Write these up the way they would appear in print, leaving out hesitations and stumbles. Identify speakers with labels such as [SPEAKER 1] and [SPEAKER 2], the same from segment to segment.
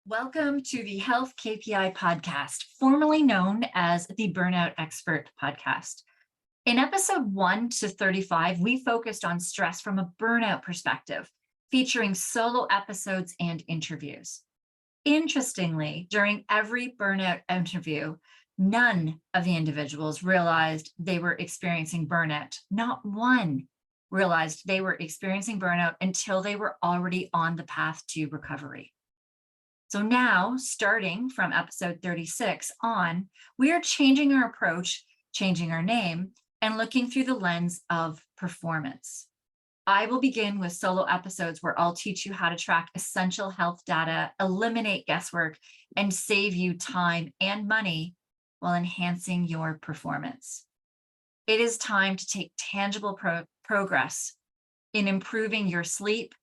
[SPEAKER 1] Welcome to the Health KPI podcast, formerly known as the Burnout Expert podcast. In episode 1 to 35, we focused on stress from a burnout perspective, featuring solo episodes and interviews. Interestingly, during every burnout interview, none of the individuals realized they were experiencing burnout. Not one realized they were experiencing burnout until they were already on the path to recovery. So now, starting from episode 36 on, we are changing our approach, changing our name, and looking through the lens of performance. I will begin with solo episodes where I'll teach you how to track essential health data, eliminate guesswork, and save you time and money while enhancing your performance. It is time to take tangible progress in improving your sleep,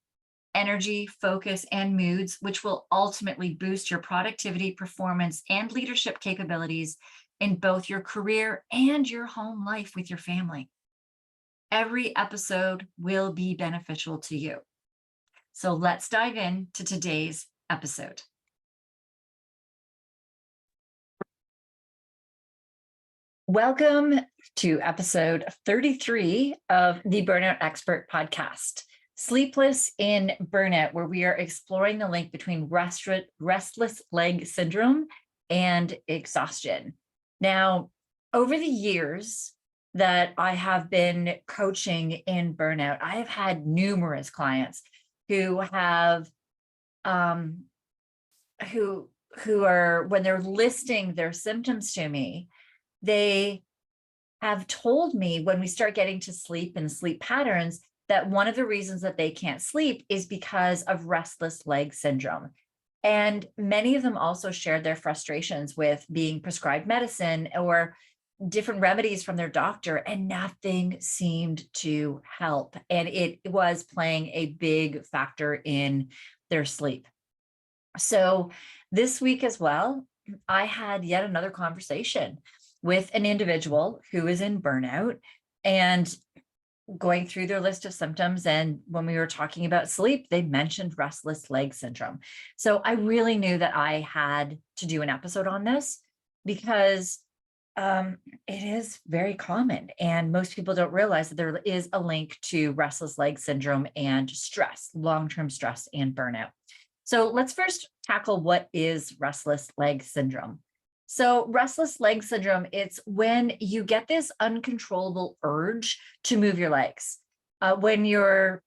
[SPEAKER 1] energy, focus, and moods, which will ultimately boost your productivity, performance, and leadership capabilities in both your career and your home life with your family. Every episode will be beneficial to you. So let's dive into today's episode. Welcome to episode 33 of the Burnout Expert podcast. Sleepless in Burnout, where we are exploring the link between restless leg syndrome and exhaustion. Now, over the years that I have been coaching in burnout, I have had numerous clients who have, who are, when they're listing their symptoms to me, they have told me when we start getting to sleep and sleep patterns, that one of the reasons that they can't sleep is because of restless leg syndrome. And many of them also shared their frustrations with being prescribed medicine or different remedies from their doctor, and nothing seemed to help. And it was playing a big factor in their sleep. So this week as well, I had yet another conversation with an individual who is in burnout and going through their list of symptoms. And when we were talking about sleep, they mentioned restless leg syndrome. So I really knew that I had to do an episode on this because it is very common. And most people don't realize that there is a link to restless leg syndrome and stress, long-term stress and burnout. So let's first tackle what is restless leg syndrome. So restless leg syndrome, it's when you get this uncontrollable urge to move your legs. When you're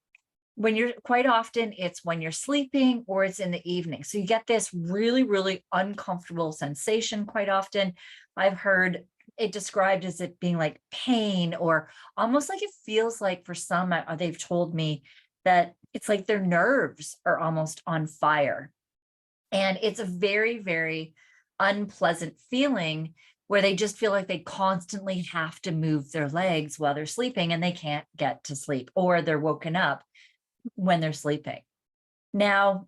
[SPEAKER 1] quite often, it's when you're sleeping or it's in the evening. So you get this really, really uncomfortable sensation quite often. I've heard it described as it being like pain, or almost like it feels like, for some, they've told me that it's like their nerves are almost on fire. And it's a very, very unpleasant feeling where they just feel like they constantly have to move their legs while they're sleeping and they can't get to sleep, or they're woken up when they're sleeping. Now,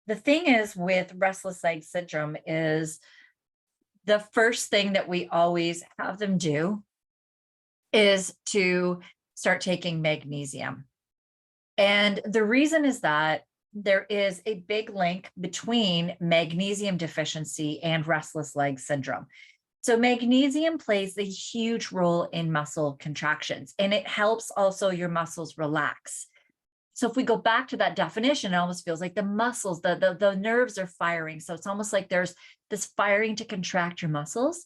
[SPEAKER 1] the thing is with restless leg syndrome is the first thing that we always have them do is to start taking magnesium. And the reason is that there is a big link between magnesium deficiency and restless leg syndrome. So magnesium plays a huge role in muscle contractions, and it helps also your muscles relax. So if we go back to that definition, it almost feels like the muscles, the nerves are firing. So it's almost like there's this firing to contract your muscles,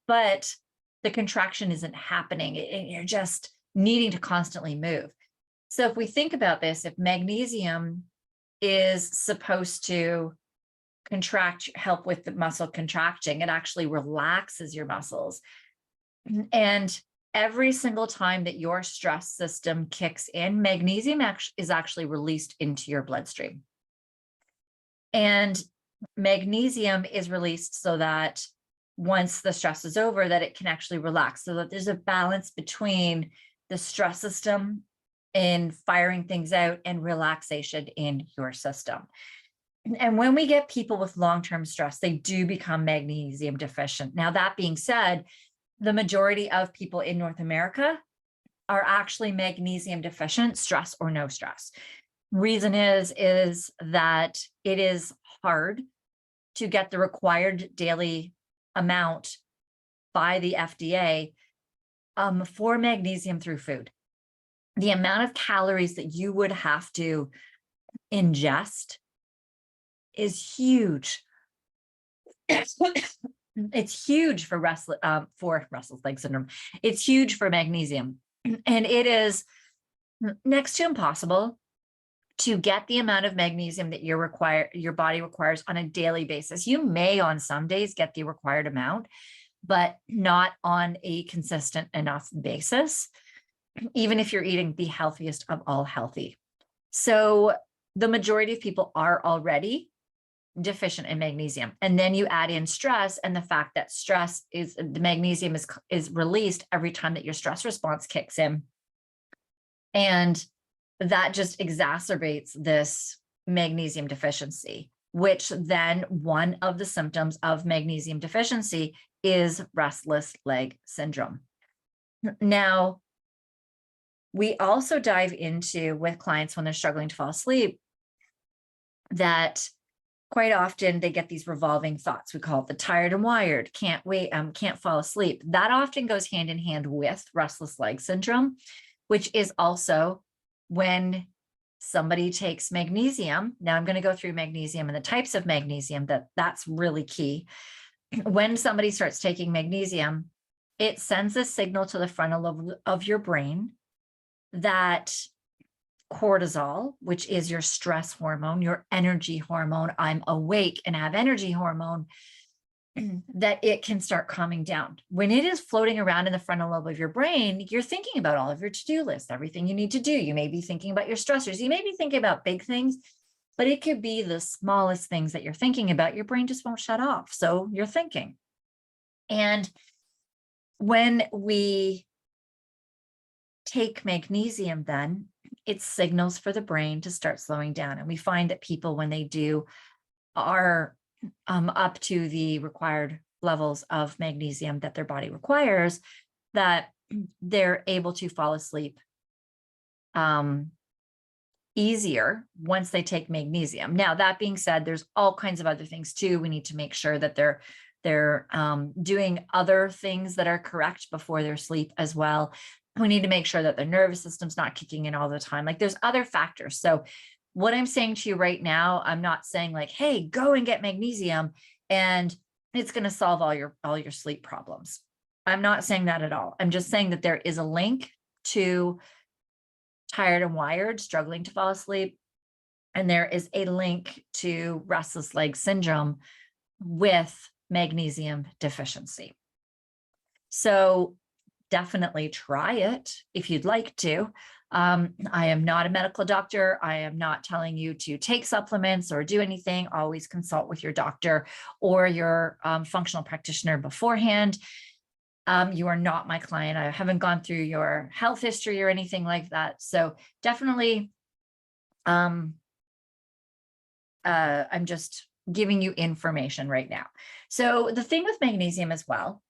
[SPEAKER 1] but the contraction isn't happening. You're just needing to constantly move. So if we think about this, if magnesium is supposed to help with the muscle contracting, it actually relaxes your muscles. And every single time that your stress system kicks in, magnesium is actually released into your bloodstream. And magnesium is released so that once the stress is over, that it can actually relax, so that there's a balance between the stress system in firing things out and relaxation in your system. And when we get people with long-term stress, they do become magnesium deficient. Now, that being said, the majority of people in North America are actually magnesium deficient, stress or no stress. Reason is that it is hard to get the required daily amount by the FDA for magnesium through food. The amount of calories that you would have to ingest is huge. It's huge for restless leg syndrome. It's huge for magnesium. And it is next to impossible to get the amount of magnesium that your body requires on a daily basis. You may on some days get the required amount, but not on a consistent enough basis, even if you're eating the healthiest of all healthy. So the majority of people are already deficient in magnesium. And then you add in stress, and the fact that the magnesium is released every time that your stress response kicks in. And that just exacerbates this magnesium deficiency, which then one of the symptoms of magnesium deficiency is restless leg syndrome. Now, we also dive into with clients when they're struggling to fall asleep that quite often they get these revolving thoughts. We call it the tired and wired, can't fall asleep. That often goes hand in hand with restless leg syndrome, which is also when somebody takes magnesium. Now I'm going to go through magnesium and the types of magnesium that's really key. When somebody starts taking magnesium, it sends a signal to the frontal lobe of your brain that cortisol, which is your stress hormone, your energy hormone, I'm awake and have energy hormone, that it can start calming down. When it is floating around in the frontal lobe of your brain, you're thinking about all of your to-do lists, everything you need to do. You may be thinking about your stressors. You may be thinking about big things, but it could be the smallest things that you're thinking about. Your brain just won't shut off. So you're thinking. And when we take magnesium, then it signals for the brain to start slowing down. And we find that people, when they are up to the required levels of magnesium that their body requires, that they're able to fall asleep easier once they take magnesium. Now, that being said, there's all kinds of other things too. We need to make sure that they're doing other things that are correct before their sleep as well. We need to make sure that their nervous system's not kicking in all the time. Like, there's other factors. So what I'm saying to you right now, I'm not saying like, hey, go and get magnesium and it's going to solve all your sleep problems. I'm not saying that at all. I'm just saying that there is a link to tired and wired, struggling to fall asleep. And there is a link to restless leg syndrome with magnesium deficiency. So definitely try it if you'd like to. I am not a medical doctor. I am not telling you to take supplements or do anything. Always consult with your doctor or your functional practitioner beforehand. You are not my client. I haven't gone through your health history or anything like that. So definitely, I'm just giving you information right now. So the thing with magnesium as well,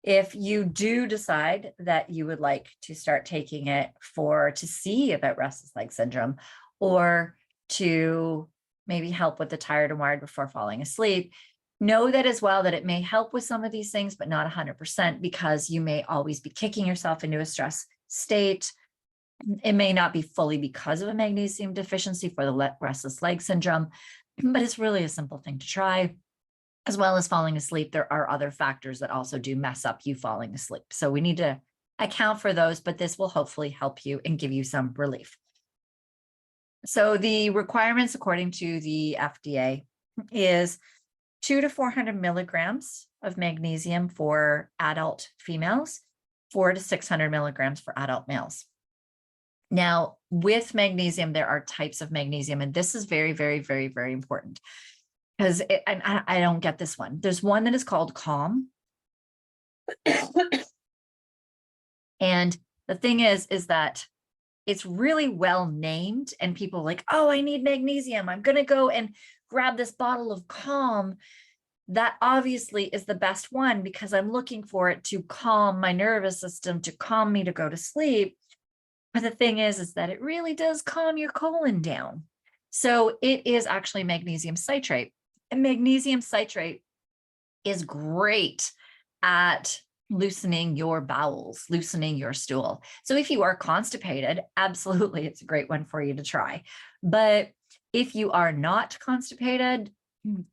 [SPEAKER 1] if you do decide that you would like to start taking it to see about restless leg syndrome, or to maybe help with the tired and wired before falling asleep, know that as well that it may help with some of these things, but not 100%, because you may always be kicking yourself into a stress state. It may not be fully because of a magnesium deficiency for the restless leg syndrome, but it's really a simple thing to try. As well as falling asleep, there are other factors that also do mess up you falling asleep. So we need to account for those, but this will hopefully help you and give you some relief. So the requirements according to the FDA is 200 to 400 milligrams of magnesium for adult females, 400 to 600 milligrams for adult males. Now, with magnesium, there are types of magnesium, and this is very, very, very, very important, because I don't get this one. There's one that is called Calm. And the thing is that it's really well named, and people are like, oh, I need magnesium. I'm going to go and grab this bottle of Calm. That obviously is the best one because I'm looking for it to calm my nervous system, to calm me to go to sleep. But the thing is that it really does calm your colon down. So it is actually magnesium citrate. And magnesium citrate is great at loosening your bowels, loosening your stool. So if you are constipated, absolutely, it's a great one for you to try. But if you are not constipated,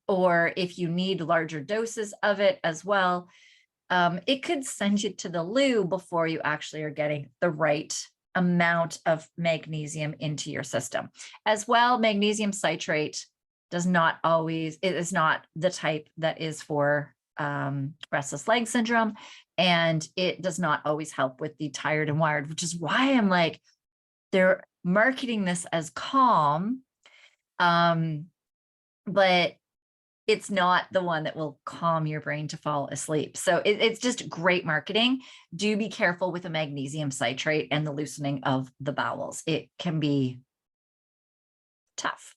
[SPEAKER 1] or if you need larger doses of it as well, it could send you to the loo before you actually are getting the right amount of magnesium into your system. As well, magnesium citrate does not always, it is not the type that is for restless leg syndrome, and it does not always help with the tired and wired, which is why I'm like, they're marketing this as calm, but it's not the one that will calm your brain to fall asleep. So it's just great marketing. Do be careful with the magnesium citrate and the loosening of the bowels. It can be tough.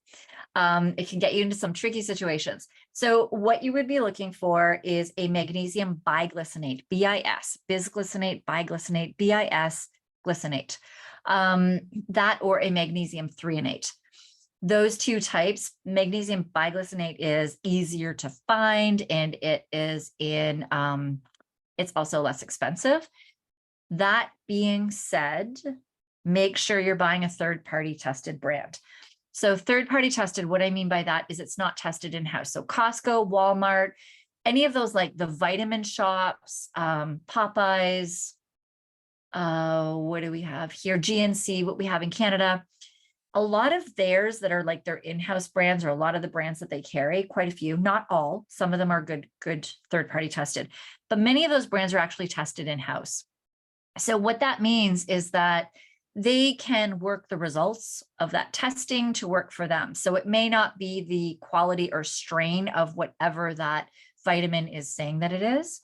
[SPEAKER 1] It can get you into some tricky situations. So what you would be looking for is a magnesium biglycinate, BIS, bisglycinate, biglycinate, BIS, glycinate, that or a magnesium threonate. Those two types, magnesium biglycinate is easier to find, and it is in, it's also less expensive. That being said, make sure you're buying a third-party tested brand. So third-party tested, what I mean by that is it's not tested in-house. So Costco, Walmart, any of those, like the vitamin shops, Popeyes, what do we have here? GNC, what we have in Canada. A lot of theirs that are like their in-house brands, or a lot of the brands that they carry, quite a few, not all, some of them are good third-party tested, but many of those brands are actually tested in-house. So what that means is that they can work the results of that testing to work for them. So it may not be the quality or strain of whatever that vitamin is saying that it is.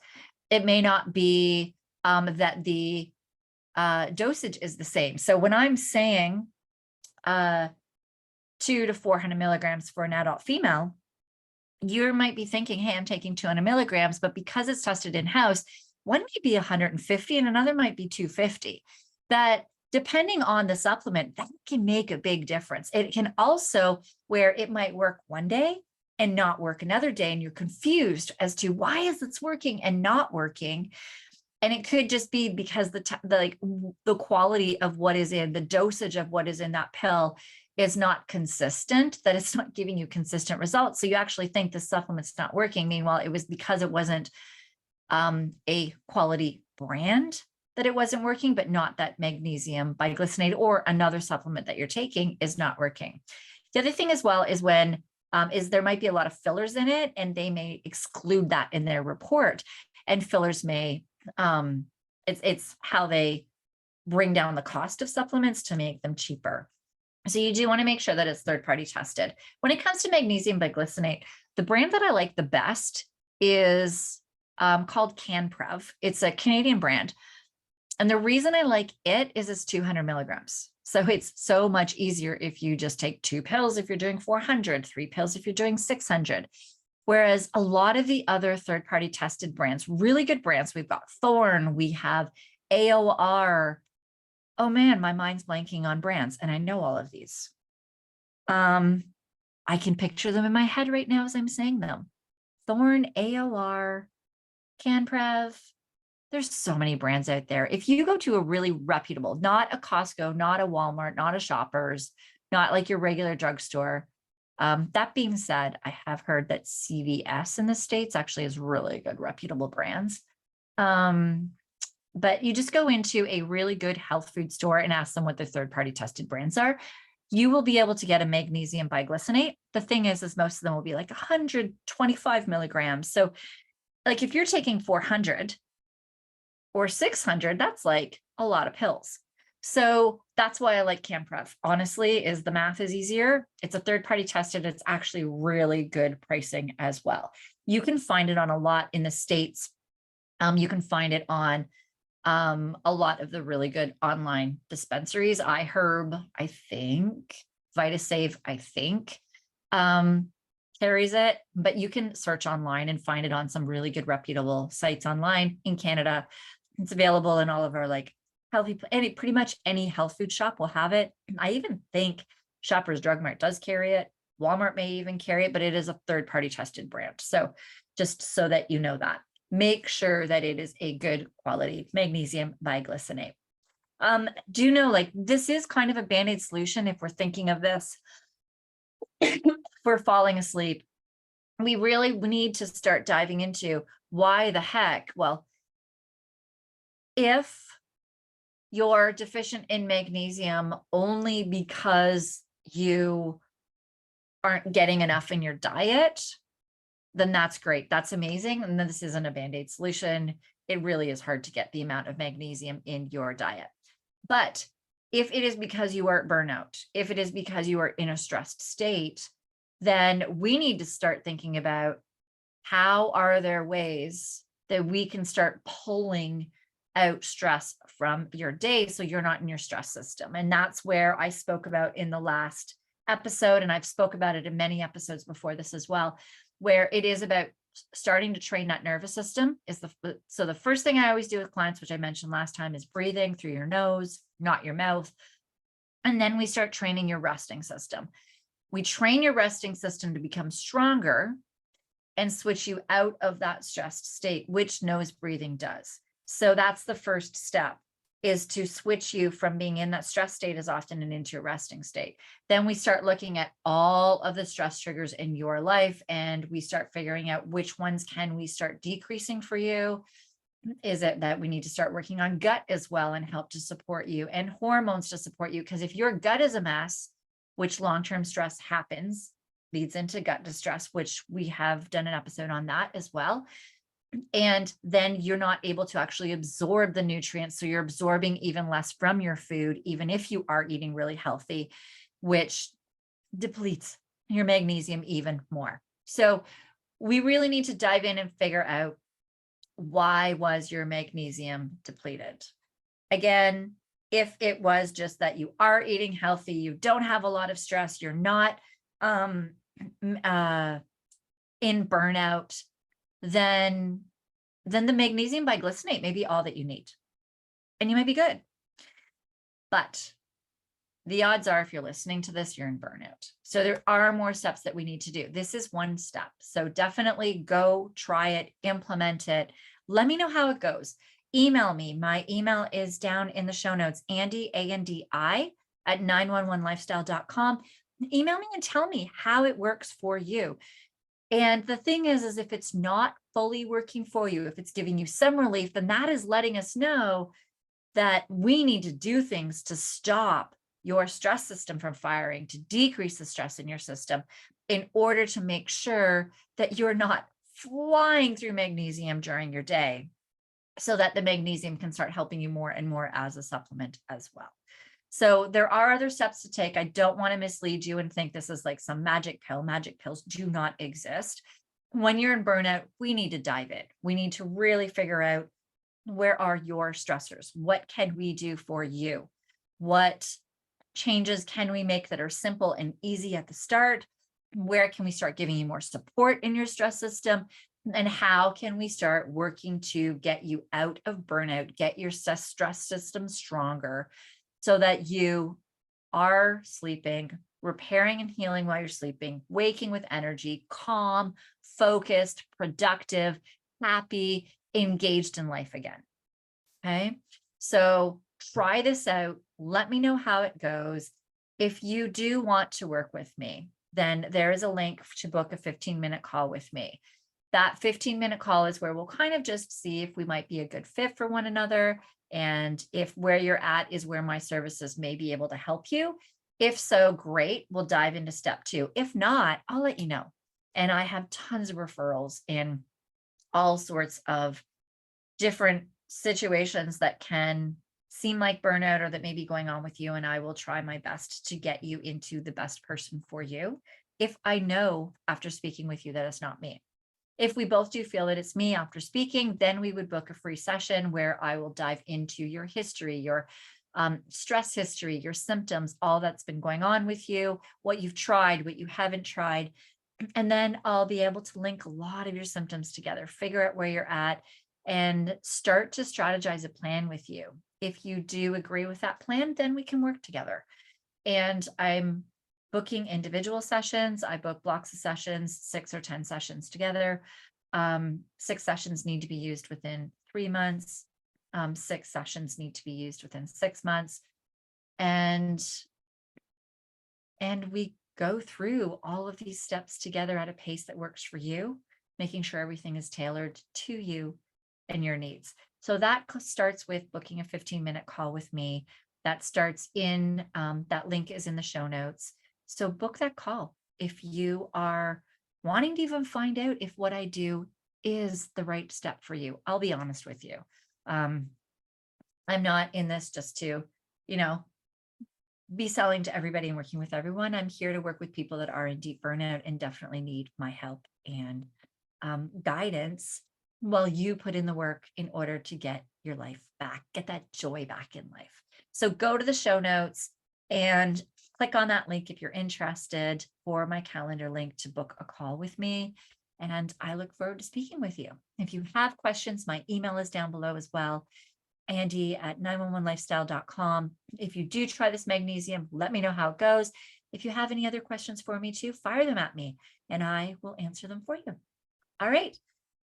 [SPEAKER 1] It may not be that the dosage is the same. So when I'm saying 200 to 400 milligrams for an adult female, you might be thinking, hey, I'm taking 200 milligrams, but because it's tested in-house, one may be 150 and another might be 250. That depending on the supplement, that can make a big difference. It can also, where it might work one day and not work another day, and you're confused as to why is this working and not working. And it could just be because the quality of what is in, the dosage of what is in that pill is not consistent, that it's not giving you consistent results. So you actually think the supplement's not working. Meanwhile, it was because it wasn't a quality brand that it wasn't working, but not that magnesium biglycinate or another supplement that you're taking is not working. The other thing as well is when is there might be a lot of fillers in it, and they may exclude that in their report. And fillers may, it's how they bring down the cost of supplements to make them cheaper. So you do want to make sure that it's third-party tested. When it comes to magnesium biglycinate, the brand that I like the best is called CanPrev. It's a Canadian brand. And the reason I like it is it's 200 milligrams. So it's so much easier if you just take 2 pills, if you're doing 400, 3 pills, if you're doing 600. Whereas a lot of the other third-party tested brands, really good brands, we've got Thorne, we have AOR. Oh man, my mind's blanking on brands, and I know all of these. I can picture them in my head right now as I'm saying them. Thorne, AOR, CanPrev. There's so many brands out there. If you go to a really reputable, not a Costco, not a Walmart, not a Shoppers, not like your regular drugstore. That being said, I have heard that CVS in the States actually has really good reputable brands. But you just go into a really good health food store and ask them what their third-party tested brands are. You will be able to get a magnesium biglycinate. The thing is most of them will be like 125 milligrams. So like if you're taking 400 or 600, that's like a lot of pills. So that's why I like CanPrev. Honestly, is the math is easier. It's a third-party tested. It's actually really good pricing as well. You can find it on a lot in the States. You can find it on a lot of the really good online dispensaries. iHerb, I think, VitaSave, I think, carries it, but you can search online and find it on some really good reputable sites online in Canada. It's available in all of our like healthy, pretty much any health food shop will have it. I even think Shoppers Drug Mart does carry it. Walmart may even carry it, but it is a third-party trusted brand. So just so that you know that, make sure that it is a good quality magnesium biglycinate. Do you know, like, this is kind of a Band-Aid solution if we're thinking of this for falling asleep. We really need to start diving into why the heck. Well, if you're deficient in magnesium only because you aren't getting enough in your diet, then that's great. That's amazing. And then this isn't a Band-Aid solution. It really is hard to get the amount of magnesium in your diet. But if it is because you are at burnout, if it is because you are in a stressed state, then we need to start thinking about how are there ways that we can start pulling out stress from your day so you're not in your stress system. And that's where I spoke about in the last episode, and I've spoke about it in many episodes before this as well, where it is about starting to train that nervous system. So the first thing I always do with clients, which I mentioned last time, is breathing through your nose, not your mouth. And then we start training your resting system. We train your resting system to become stronger and switch you out of that stressed state, which nose breathing does. So that's the first step, is to switch you from being in that stress state as often and into a resting state. Then we start looking at all of the stress triggers in your life, and we start figuring out which ones can we start decreasing for you. Is it that we need to start working on gut as well and help to support you, and hormones to support you? Because if your gut is a mess, which long-term stress happens, leads into gut distress, which we have done an episode on that as well. And then you're not able to actually absorb the nutrients. So you're absorbing even less from your food, even if you are eating really healthy, which depletes your magnesium even more. So we really need to dive in and figure out, why was your magnesium depleted? Again, if it was just that you are eating healthy, you don't have a lot of stress, you're not in burnout, then the magnesium biglycinate may be all that you need, and you might be good. But the odds are, if you're listening to this, you're in burnout. So there are more steps that we need to do. This is one step. So definitely go try it, implement it. Let me know how it goes. Email me. My email is down in the show notes, Andi, ANDI, at 911lifestyle.com. Email me and tell me how it works for you. And the thing is if it's not fully working for you, if it's giving you some relief, then that is letting us know that we need to do things to stop your stress system from firing, to decrease the stress in your system, in order to make sure that you're not flying through magnesium during your day, so that the magnesium can start helping you more and more as a supplement as well. So there are other steps to take. I don't want to mislead you and think this is like some magic pill. Magic pills do not exist. When you're in burnout, we need to dive in. We need to really figure out, where are your stressors? What can we do for you? What changes can we make that are simple and easy at the start? Where can we start giving you more support in your stress system? And how can we start working to get you out of burnout, get your stress system stronger, so that you are sleeping, repairing and healing while you're sleeping, waking with energy, calm, focused, productive, happy, engaged in life again. Okay. So try this out. Let me know how it goes. If you do want to work with me, then there is a link to book a 15-minute call with me. That 15-minute call is where we'll kind of just see if we might be a good fit for one another, and if where you're at is where my services may be able to help you. If so, great, we'll dive into step 2. If not, I'll let you know. And I have tons of referrals in all sorts of different situations that can seem like burnout or that may be going on with you. And I will try my best to get you into the best person for you, if I know after speaking with you that it's not me. If we both do feel that it's me after speaking, then we would book a free session where I will dive into your history, your stress history, your symptoms, all that's been going on with you, what you've tried, what you haven't tried. And then I'll be able to link a lot of your symptoms together, figure out where you're at, and start to strategize a plan with you. If you do agree with that plan, then we can work together. And I'm booking individual sessions, I book blocks of sessions, 6 or 10 sessions together. 6 sessions need to be used within 3 months. 6 sessions need to be used within 6 months. And we go through all of these steps together at a pace that works for you, making sure everything is tailored to you and your needs. So that starts with booking a 15-minute call with me. That starts in, that link is in the show notes. So book that call if you are wanting to even find out if what I do is the right step for you. I'll be honest with you. I'm not in this just to, be selling to everybody and working with everyone. I'm here to work with people that are in deep burnout and definitely need my help and guidance while you put in the work in order to get your life back, get that joy back in life. So go to the show notes and click on that link if you're interested, or my calendar link to book a call with me. And I look forward to speaking with you. If you have questions, my email is down below as well. Andy@911lifestyle.com. If you do try this magnesium, let me know how it goes. If you have any other questions for me too, fire them at me and I will answer them for you. All right.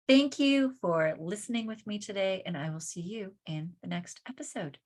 [SPEAKER 1] Thank you for listening with me today, and I will see you in the next episode.